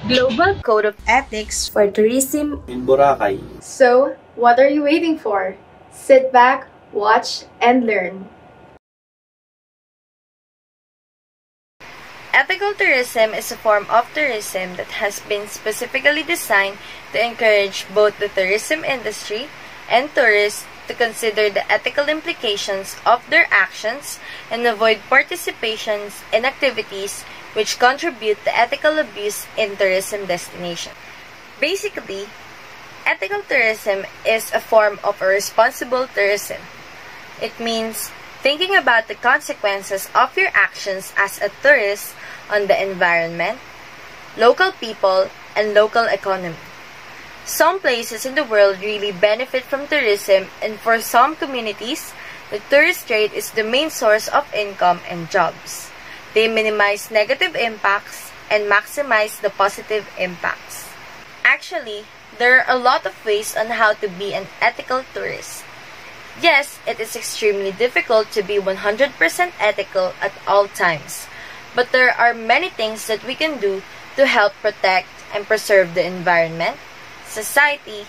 Global Code of Ethics for Tourism in Boracay. So, what are you waiting for? Sit back, watch, and learn. Ethical tourism is a form of tourism that has been specifically designed to encourage both the tourism industry and tourists to consider the ethical implications of their actions and avoid participations in activities which contribute to ethical abuse in tourism destinations. Basically, ethical tourism is a form of a responsible tourism. It means thinking about the consequences of your actions as a tourist on the environment, local people, and local economy. Some places in the world really benefit from tourism, and for some communities, the tourist trade is the main source of income and jobs. They minimize negative impacts and maximize the positive impacts. Actually, there are a lot of ways on how to be an ethical tourist. Yes, it is extremely difficult to be 100% ethical at all times, but there are many things that we can do to help protect and preserve the environment, society,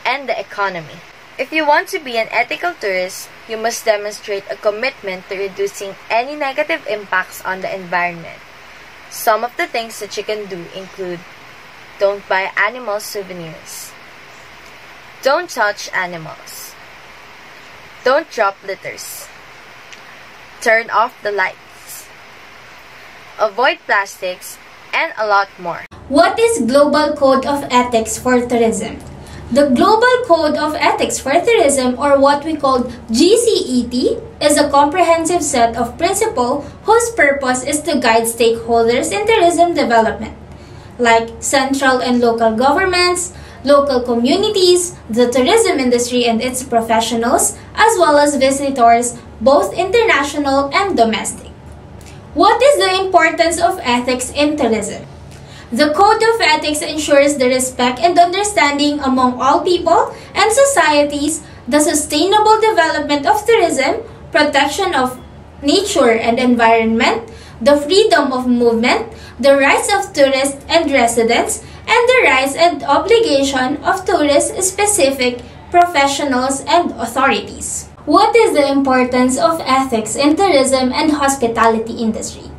and the economy. If you want to be an ethical tourist, you must demonstrate a commitment to reducing any negative impacts on the environment. Some of the things that you can do include: don't buy animal souvenirs, don't touch animals, don't drop litters, turn off the lights, avoid plastics, and a lot more. What is Global Code of Ethics for Tourism? The Global Code of Ethics for Tourism, or what we call GCET, is a comprehensive set of principles whose purpose is to guide stakeholders in tourism development, like central and local governments, local communities, the tourism industry and its professionals, as well as visitors, both international and domestic. What is the importance of ethics in tourism? The Code of Ethics ensures the respect and understanding among all people and societies, the sustainable development of tourism, protection of nature and environment, the freedom of movement, the rights of tourists and residents, and the rights and obligation of tourist-specific professionals and authorities. What is the importance of ethics in tourism and hospitality industry?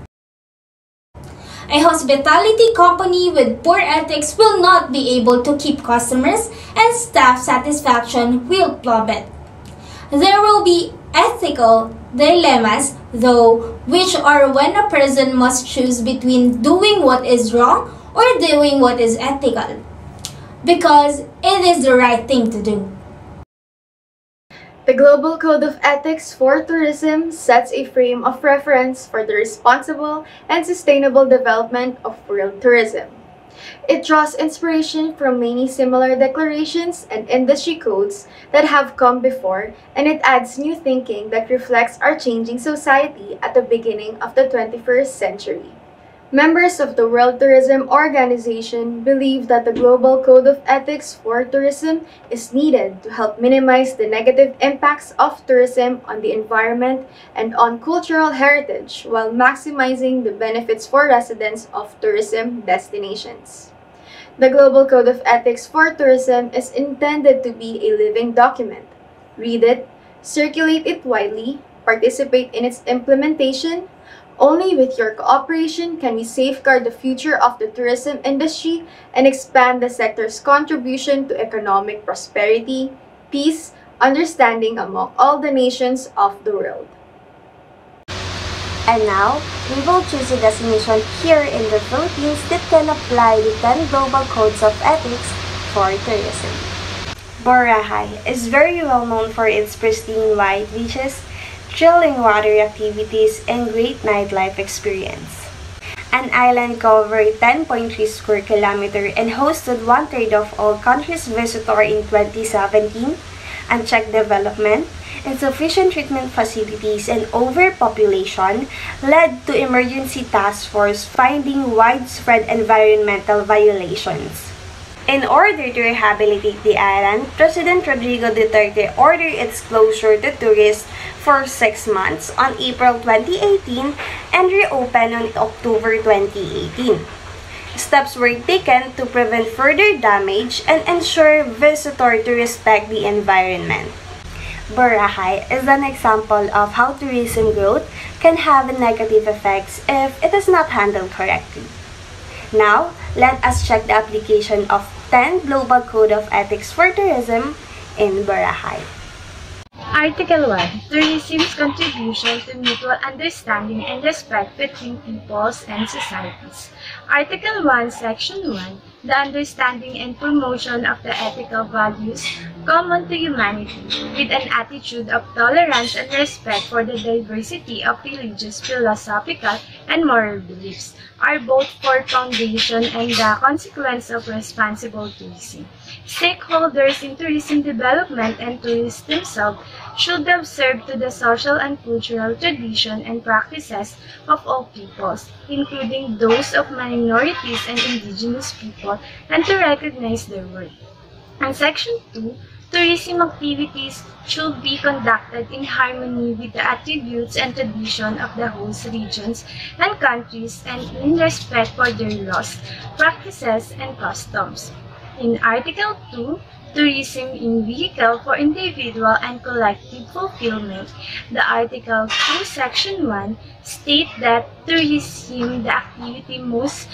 A hospitality company with poor ethics will not be able to keep customers, and staff satisfaction will plummet. There will be ethical dilemmas, though, which are when a person must choose between doing what is wrong or doing what is ethical, because it is the right thing to do. The Global Code of Ethics for Tourism sets a frame of reference for the responsible and sustainable development of world tourism. It draws inspiration from many similar declarations and industry codes that have come before, and it adds new thinking that reflects our changing society at the beginning of the 21st century. Members of the World Tourism Organization believe that the Global Code of Ethics for Tourism is needed to help minimize the negative impacts of tourism on the environment and on cultural heritage while maximizing the benefits for residents of tourism destinations. The Global Code of Ethics for Tourism is intended to be a living document. Read it, circulate it widely, participate in its implementation. Only with your cooperation can we safeguard the future of the tourism industry and expand the sector's contribution to economic prosperity, peace, understanding among all the nations of the world. And now, we will choose a destination here in the Philippines that can apply the 10 global codes of ethics for tourism. Boracay is very well known for its pristine white beaches, thrilling water activities, and great nightlife experience. An island covered 10.3 square kilometers and hosted 1/3 of all countries' visitors in 2017, unchecked development, insufficient treatment facilities, and overpopulation led to emergency task force finding widespread environmental violations. In order to rehabilitate the island, President Rodrigo Duterte ordered its closure to tourists for 6 months on April 2018 and reopened on October 2018. Steps were taken to prevent further damage and ensure visitors to respect the environment. Boracay is an example of how tourism growth can have negative effects if it is not handled correctly. Now, let us check the application of 10 Global Code of Ethics for Tourism in Boracay. Article 1. Tourism's contribution to mutual understanding and respect between peoples and societies. Article 1, Section 1. The understanding and promotion of the ethical values common to humanity, with an attitude of tolerance and respect for the diversity of religious, philosophical, and moral beliefs, are both for foundation and the consequence of responsible tourism. Stakeholders in tourism development and tourists themselves should observe to the social and cultural tradition and practices of all peoples, including those of minorities and indigenous people, and to recognize their work. And Section 2, tourism activities should be conducted in harmony with the attributes and tradition of the host regions and countries and in respect for their laws, practices, and customs. In Article 2, tourism in vehicle for individual and collective fulfillment, the Article 2, Section 1 state that tourism, the activity most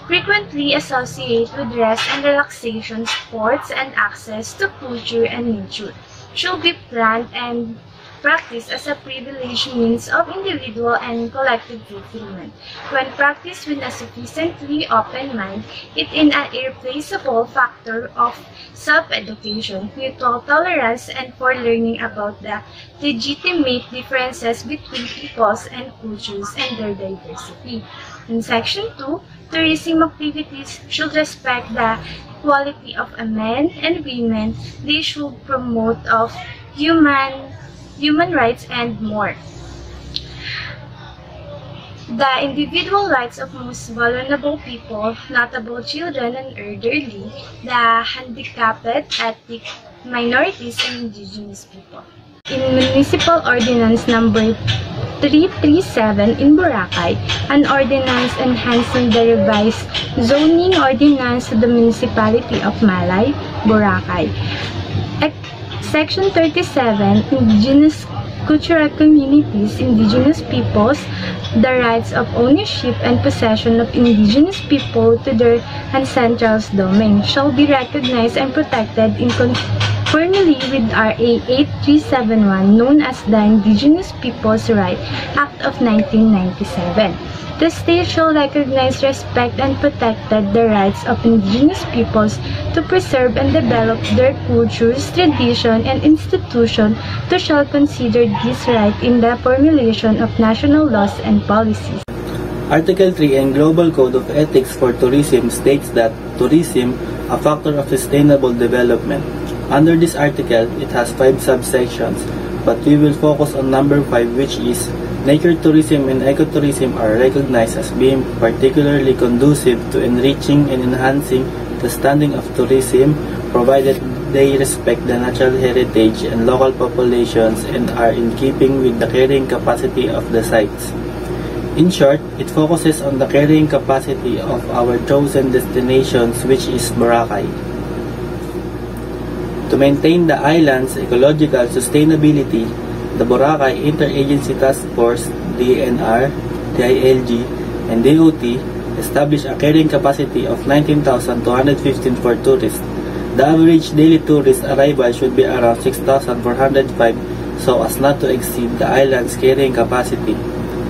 frequently associated with rest and relaxation, sports, and access to culture and nature, should be planned and practiced as a privileged means of individual and collective fulfillment. When practiced with a sufficiently open mind, it is an irreplaceable factor of self-education, mutual tolerance, and for learning about the legitimate differences between peoples and cultures and their diversity. In Section 2, tourism activities should respect the equality of men and women. They should promote of human rights and more. The individual rights of most vulnerable people, notable children and elderly, the handicapped, ethnic minorities, and indigenous people. In Municipal Ordinance Number 337 in Boracay, an ordinance enhancing the revised zoning ordinance to the Municipality of Malay, Boracay. Section 37, Indigenous Cultural Communities, Indigenous Peoples, the rights of ownership and possession of indigenous people to their ancestral domain shall be recognized and protected in conformity with RA 8371, known as the Indigenous Peoples' Right Act of 1997. The state shall recognize, respect, and protect the rights of indigenous peoples to preserve and develop their cultures, tradition, and institution, to shall consider this right in the formulation of national laws and policies. Article 3 in Global Code of Ethics for Tourism states that tourism, a factor of sustainable development. Under this article, it has 5 subsections, but we will focus on number 5, which is nature tourism and ecotourism are recognized as being particularly conducive to enriching and enhancing the standing of tourism, provided they respect the natural heritage and local populations and are in keeping with the carrying capacity of the sites. In short, it focuses on the carrying capacity of our chosen destinations, which is Boracay. To maintain the island's ecological sustainability, the Boracay Interagency Task Force, DNR, DILG, and DOT established a carrying capacity of 19,215 for tourists. The average daily tourist arrival should be around 6,405 so as not to exceed the island's carrying capacity.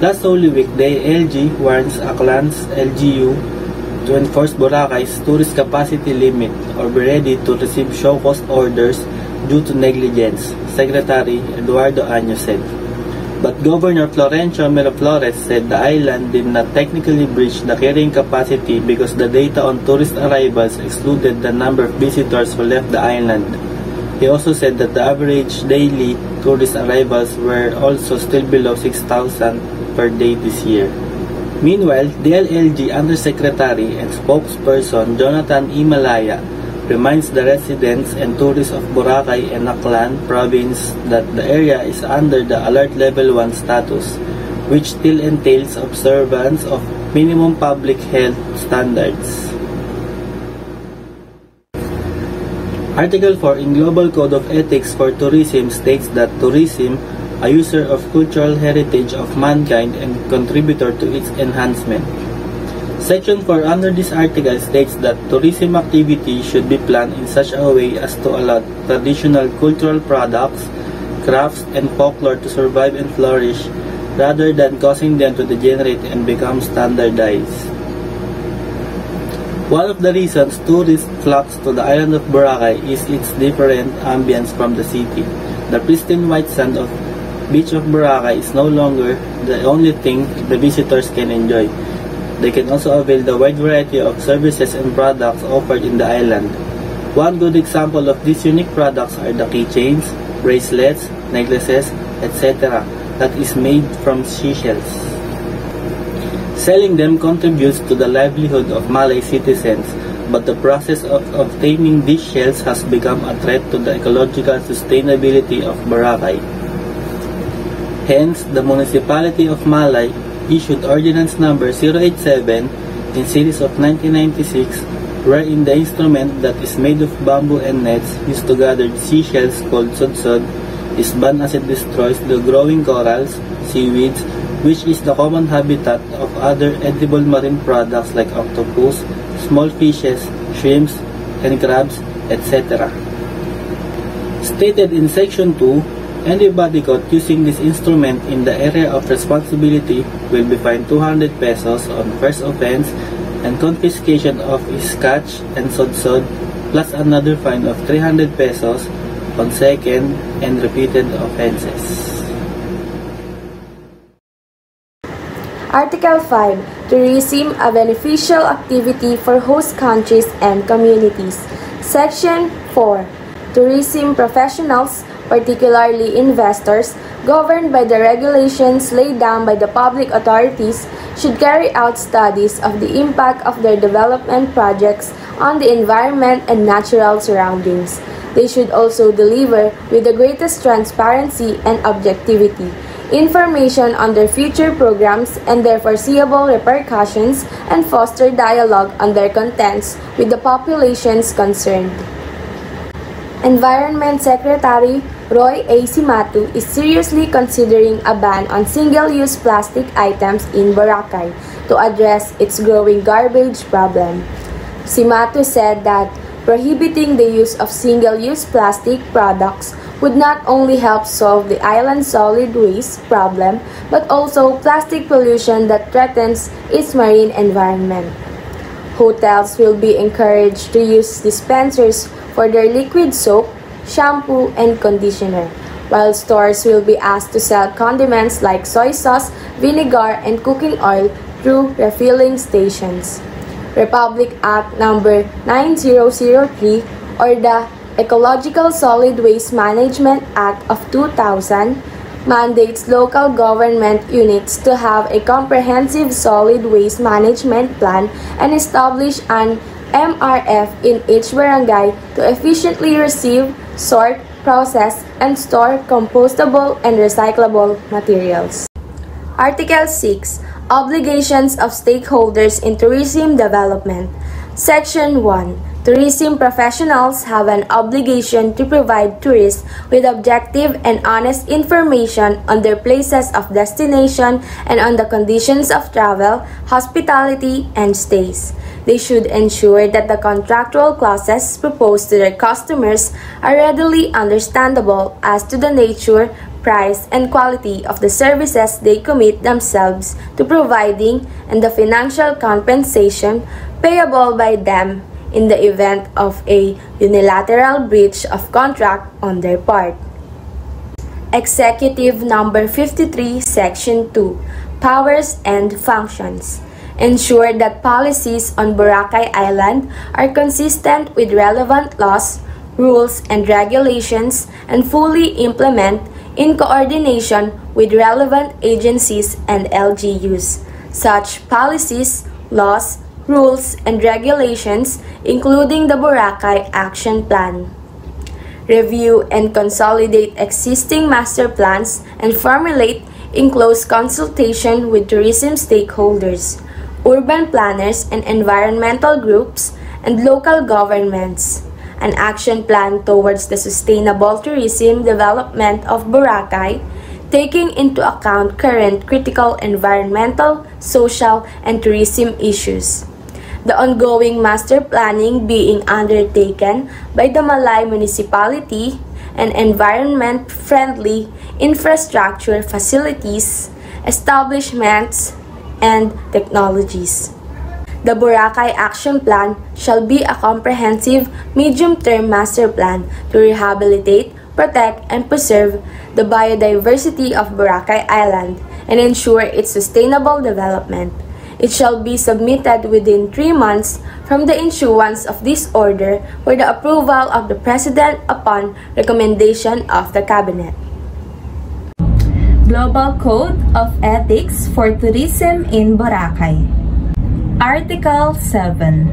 Last Holy Week, DILG warns Aklan's LGU to enforce Boracay's tourist capacity limit or be ready to receive show cause orders due to negligence, Secretary Eduardo Año said. But Governor Florencio Miraflores said the island did not technically breach the carrying capacity because the data on tourist arrivals excluded the number of visitors who left the island. He also said that the average daily tourist arrivals were also still below 6,000 per day this year. Meanwhile, DILG Undersecretary and spokesperson Jonathan Imalaya reminds the residents and tourists of Boracay and Aklan province that the area is under the Alert Level 1 status, which still entails observance of minimum public health standards. Article 4 in Global Code of Ethics for Tourism states that tourism, a user of cultural heritage of mankind and contributor to its enhancement. Section 4 under this article states that tourism activity should be planned in such a way as to allow traditional cultural products, crafts, and folklore to survive and flourish rather than causing them to degenerate and become standardized. One of the reasons tourists flock to the island of Boracay is its different ambience from the city. The pristine white sand of beach of Boracay is no longer the only thing the visitors can enjoy. They can also avail the wide variety of services and products offered in the island. One good example of these unique products are the keychains, bracelets, necklaces, etc. that is made from seashells. Selling them contributes to the livelihood of Malay citizens, but the process of obtaining these shells has become a threat to the ecological sustainability of Boracay. Hence, the Municipality of Malay issued Ordinance Number 087 in series of 1996, wherein the instrument that is made of bamboo and nets used to gather seashells called sudsud is banned as it destroys the growing corals, seaweeds, which is the common habitat of other edible marine products like octopus, small fishes, shrimps, and crabs, etc. Stated in Section 2, anybody caught using this instrument in the area of responsibility will be fined 200 pesos on first offense and confiscation of his catch and sudsud plus another fine of 300 pesos on second and repeated offenses. Article 5. Tourism, a beneficial activity for host countries and communities. Section 4. Tourism professionals, particularly investors, governed by the regulations laid down by the public authorities, should carry out studies of the impact of their development projects on the environment and natural surroundings. They should also deliver with the greatest transparency and objectivity information on their future programs and their foreseeable repercussions and foster dialogue on their contents with the populations concerned. Environment Secretary Roy A. Simatu is seriously considering a ban on single-use plastic items in Boracay to address its growing garbage problem. Simatu said that prohibiting the use of single-use plastic products would not only help solve the island's solid waste problem, but also plastic pollution that threatens its marine environment. Hotels will be encouraged to use dispensers for their liquid soap, shampoo, and conditioner, while stores will be asked to sell condiments like soy sauce, vinegar, and cooking oil through refilling stations. Republic Act No. 9003 or the Ecological Solid Waste Management Act of 2000 mandates local government units to have a comprehensive solid waste management plan and establish an MRF in each barangay to efficiently receive, sort, process, and store compostable and recyclable materials. Article 6. Obligations of stakeholders in tourism development. Section 1. Tourism professionals have an obligation to provide tourists with objective and honest information on their places of destination and on the conditions of travel, hospitality, and stays. They should ensure that the contractual clauses proposed to their customers are readily understandable as to the nature, price, and quality of the services they commit themselves to providing and the financial compensation payable by them in the event of a unilateral breach of contract on their part. Executive Number 53, Section 2. Powers and Functions. Ensure that policies on Boracay Island are consistent with relevant laws, rules, and regulations and fully implement in coordination with relevant agencies and LGUs. Such policies, laws, rules, and regulations, including the Boracay Action Plan. Review and consolidate existing master plans and formulate in close consultation with tourism stakeholders, urban planners and environmental groups, and local governments. An action plan towards the sustainable tourism development of Boracay, taking into account current critical environmental, social, and tourism issues. The ongoing master planning being undertaken by the Malay municipality and environment-friendly infrastructure facilities, establishments, and technologies. The Boracay Action Plan shall be a comprehensive medium-term master plan to rehabilitate, protect, and preserve the biodiversity of Boracay Island and ensure its sustainable development. It shall be submitted within 3 months from the issuance of this order for the approval of the President upon recommendation of the Cabinet. Global Code of Ethics for Tourism in Boracay. Article 7.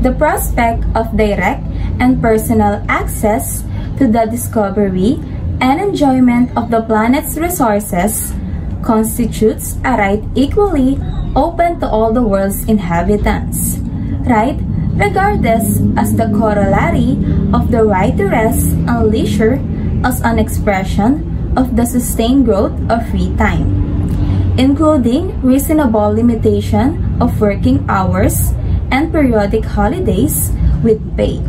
The prospect of direct and personal access to the discovery and enjoyment of the planet's resources constitutes a right equally open to all the world's inhabitants. Right, regardless as the corollary of the right to rest and leisure as an expression of the sustained growth of free time, including reasonable limitation of working hours and periodic holidays with pay,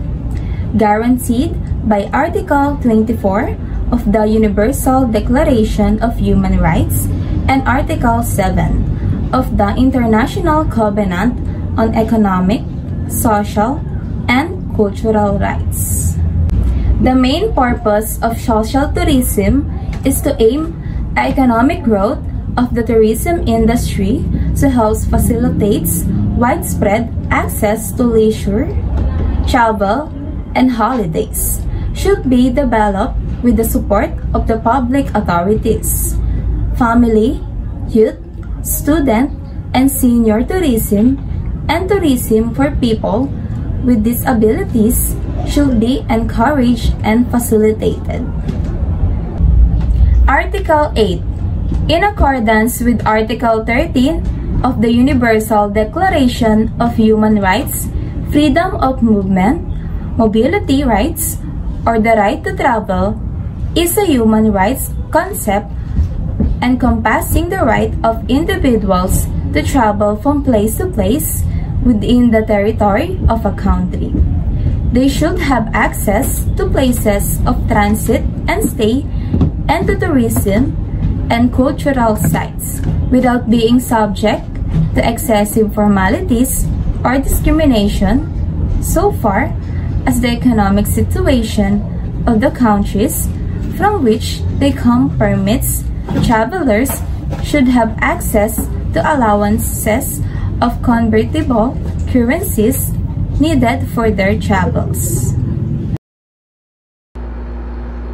guaranteed by Article 24 of the Universal Declaration of Human Rights and Article 7 of the International Covenant on Economic, Social, and Cultural Rights. The main purpose of social tourism is to aim at economic growth of the tourism industry to help facilitates widespread access to leisure, travel, and holidays, should be developed with the support of the public authorities. Family, youth, student, and senior tourism, and tourism for people with disabilities should be encouraged and facilitated. Article 8. In accordance with Article 13 of the Universal Declaration of Human Rights, freedom of movement, mobility rights, or the right to travel is a human rights concept encompassing the right of individuals to travel from place to place within the territory of a country. They should have access to places of transit and stay and to tourism and cultural sites without being subject to excessive formalities or discrimination so far as the economic situation of the countries from which they come permits. Travelers should have access to allowances of convertible currencies needed for their travels.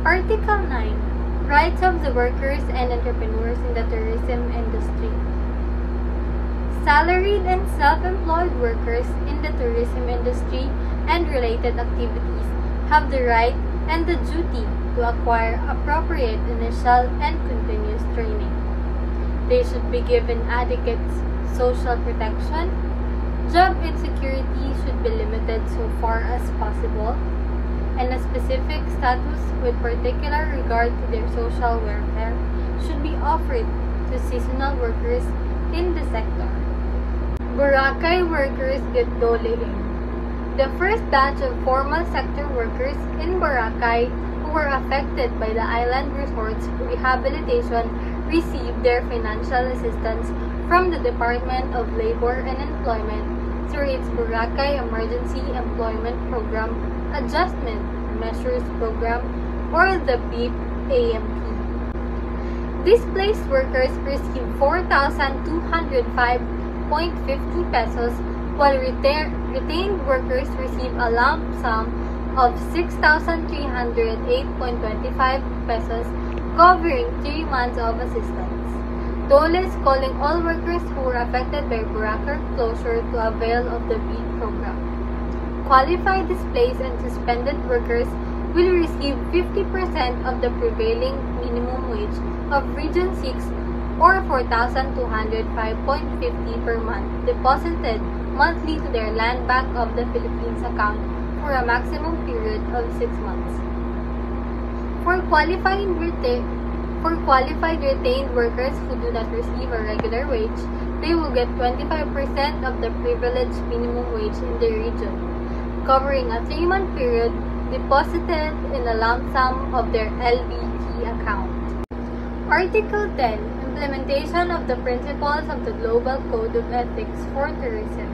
Article 9. Rights of the workers and entrepreneurs in the tourism industry. Salaried and self-employed workers in the tourism industry and related activities have the right and the duty to acquire appropriate initial and continuous training. They should be given adequate social protection. Job insecurity should be limited so far as possible, and a specific status with particular regard to their social welfare should be offered to seasonal workers in the sector. Boracay workers get dole in. The first batch of formal sector workers in Boracay who were affected by the island resort's rehabilitation received their financial assistance from the Department of Labor and Employment through its Boracay Emergency Employment Program Adjustment Measures Program, or the BEP-AMP. Displaced workers received 4,205.50 pesos, while retained workers receive a lump sum of 6,308.25 pesos, covering 3 months of assistance. DOLE is calling all workers who were affected by Boracay closure to avail of the BEP program. Qualified displaced and suspended workers will receive 50% of the prevailing minimum wage of Region 6 or 4,205.50 per month deposited monthly to their Land Bank of the Philippines account for a maximum period of 6 months. For qualified retained workers who do not receive a regular wage, they will get 25% of the privileged minimum wage in the region, covering a 3-month period deposited in a lump sum of their LBT account. Article 10. Implementation of the principles of the Global Code of Ethics for Tourism.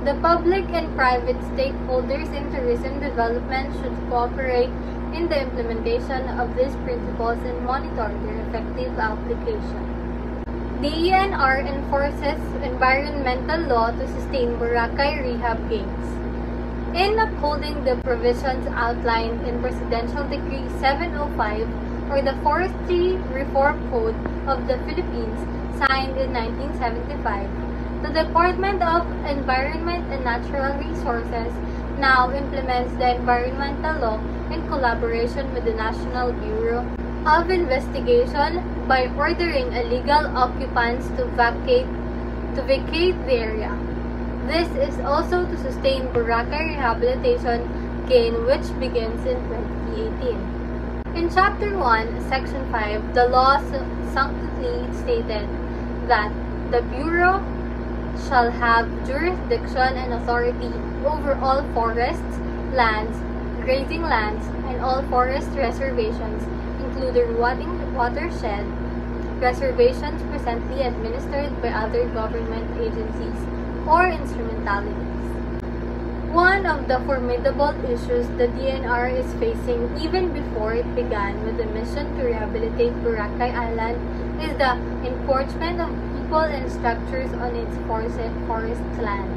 The public and private stakeholders in tourism development should cooperate in the implementation of these principles and monitor their effective application. The ENR enforces environmental law to sustain Boracay rehab games. In upholding the provisions outlined in Presidential Decree 705 or the Forestry Reform Code of the Philippines, signed in 1975, the Department of Environment and Natural Resources now implements the environmental law in collaboration with the National Bureau of Investigation by ordering illegal occupants to vacate the area. This is also to sustain Boracay rehabilitation gain, which begins in 2018. In Chapter 1, Section 5, the law succinctly stated that the Bureau shall have jurisdiction and authority over all forests, lands, grazing lands, and all forest reservations, including watershed reservations presently administered by other government agencies or instrumentalities. One of the formidable issues the DNR is facing even before it began with the mission to rehabilitate Boracay Island is the encroachment of people and structures on its forest land.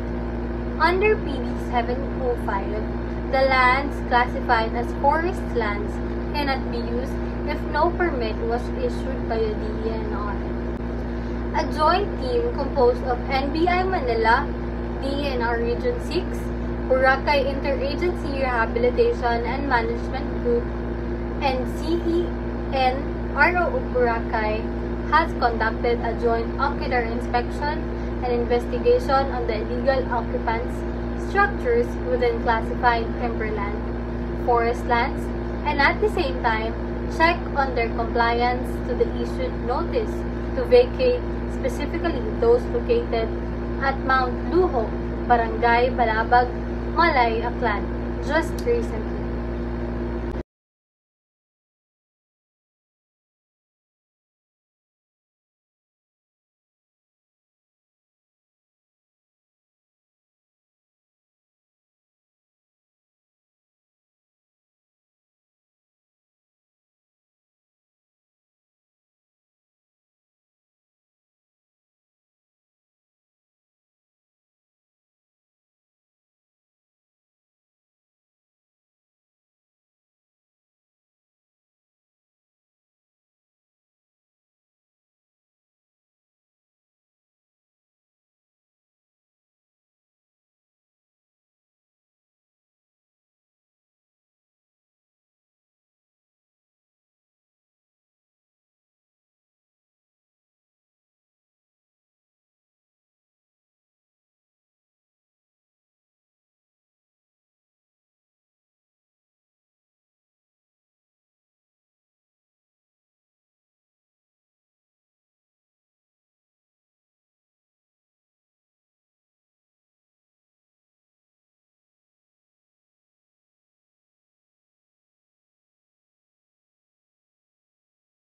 Under PD 705, the lands classified as forest lands cannot be used if no permit was issued by the DNR. A joint team composed of NBI Manila, DNR Region 6, Boracay Interagency Rehabilitation and Management Group, and CEN RO Boracay has conducted a joint ocular inspection and investigation on the illegal occupants' structures within classified timberland, forest lands, and at the same time, check on their compliance to the issued notice to vacate, specifically those located at Mount Luho, Barangay Balabag, Malay, Aklan, just recently.